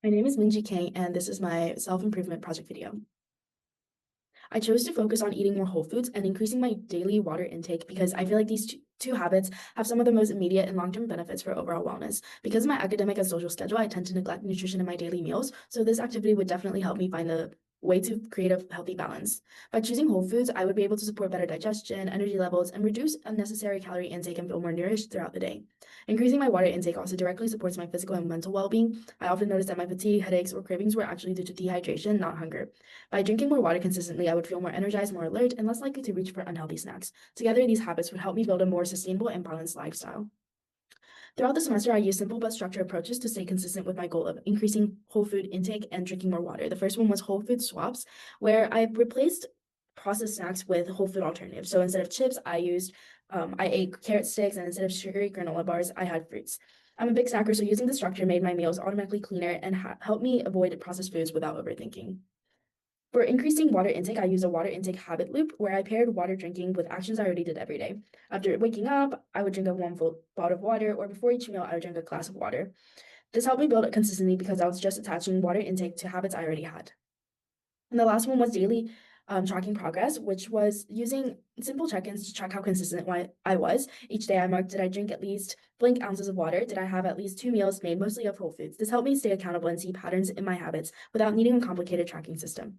My name is Minji Kang, and this is my self-improvement project video. I chose to focus on eating more whole foods and increasing my daily water intake because I feel like these two habits have some of the most immediate and long-term benefits for overall wellness. Because of my academic and social schedule, I tend to neglect nutrition in my daily meals, so this activity would definitely help me find the way to create a healthy balance. By choosing whole foods, I would be able to support better digestion, energy levels, and reduce unnecessary calorie intake and feel more nourished throughout the day. Increasing my water intake also directly supports my physical and mental well-being. I often notice that my fatigue, headaches, or cravings were actually due to dehydration, not hunger. By drinking more water consistently, I would feel more energized, more alert, and less likely to reach for unhealthy snacks. Together, these habits would help me build a more sustainable and balanced lifestyle. Throughout the semester, I used simple but structured approaches to stay consistent with my goal of increasing whole food intake and drinking more water. The first one was whole food swaps, where I replaced processed snacks with whole food alternatives. So instead of chips, I ate carrot sticks, and instead of sugary granola bars, I had fruits. I'm a big snacker, so using the structure made my meals automatically cleaner and helped me avoid processed foods without overthinking. For increasing water intake, I use a water intake habit loop where I paired water drinking with actions I already did every day. After waking up, I would drink a one full bottle of water, or before each meal, I would drink a glass of water. This helped me build it consistently because I was just attaching water intake to habits I already had. And the last one was daily tracking progress, which was using simple check-ins to track how consistent I was. Each day I marked, did I drink at least blank ounces of water? Did I have at least 2 meals made mostly of whole foods? This helped me stay accountable and see patterns in my habits without needing a complicated tracking system.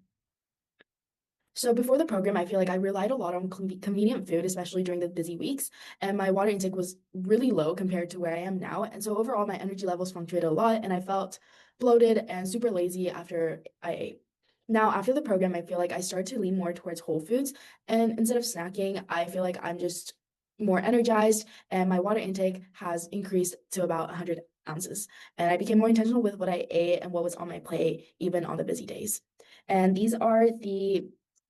So before the program, I feel like I relied a lot on convenient food, especially during the busy weeks, and my water intake was really low compared to where I am now. And so overall, my energy levels fluctuated a lot, and I felt bloated and super lazy after I ate. Now, after the program, I feel like I started to lean more towards whole foods, and instead of snacking, I feel like I'm just more energized, and my water intake has increased to about 100 ounces. And I became more intentional with what I ate and what was on my plate, even on the busy days. And these are the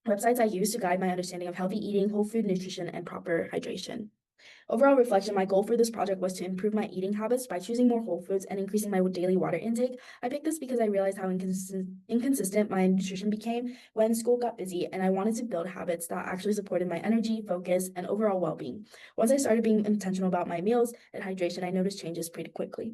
websites I use to guide my understanding of healthy eating, whole food nutrition, and proper hydration. Overall reflection, my goal for this project was to improve my eating habits by choosing more whole foods and increasing my daily water intake. I picked this because I realized how inconsistent my nutrition became when school got busy, and I wanted to build habits that actually supported my energy, focus, and overall well-being. Once I started being intentional about my meals and hydration, I noticed changes pretty quickly.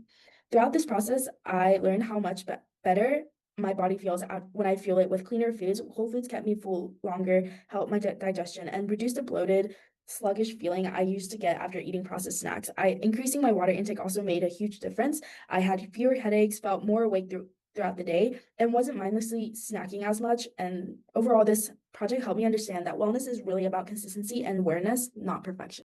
Throughout this process, I learned how much better my body feels when I fuel it with cleaner foods. Whole foods kept me full longer, helped my digestion, and reduced the bloated, sluggish feeling I used to get after eating processed snacks. Increasing my water intake also made a huge difference. I had fewer headaches, felt more awake throughout the day, and wasn't mindlessly snacking as much. And overall, this project helped me understand that wellness is really about consistency and awareness, not perfection.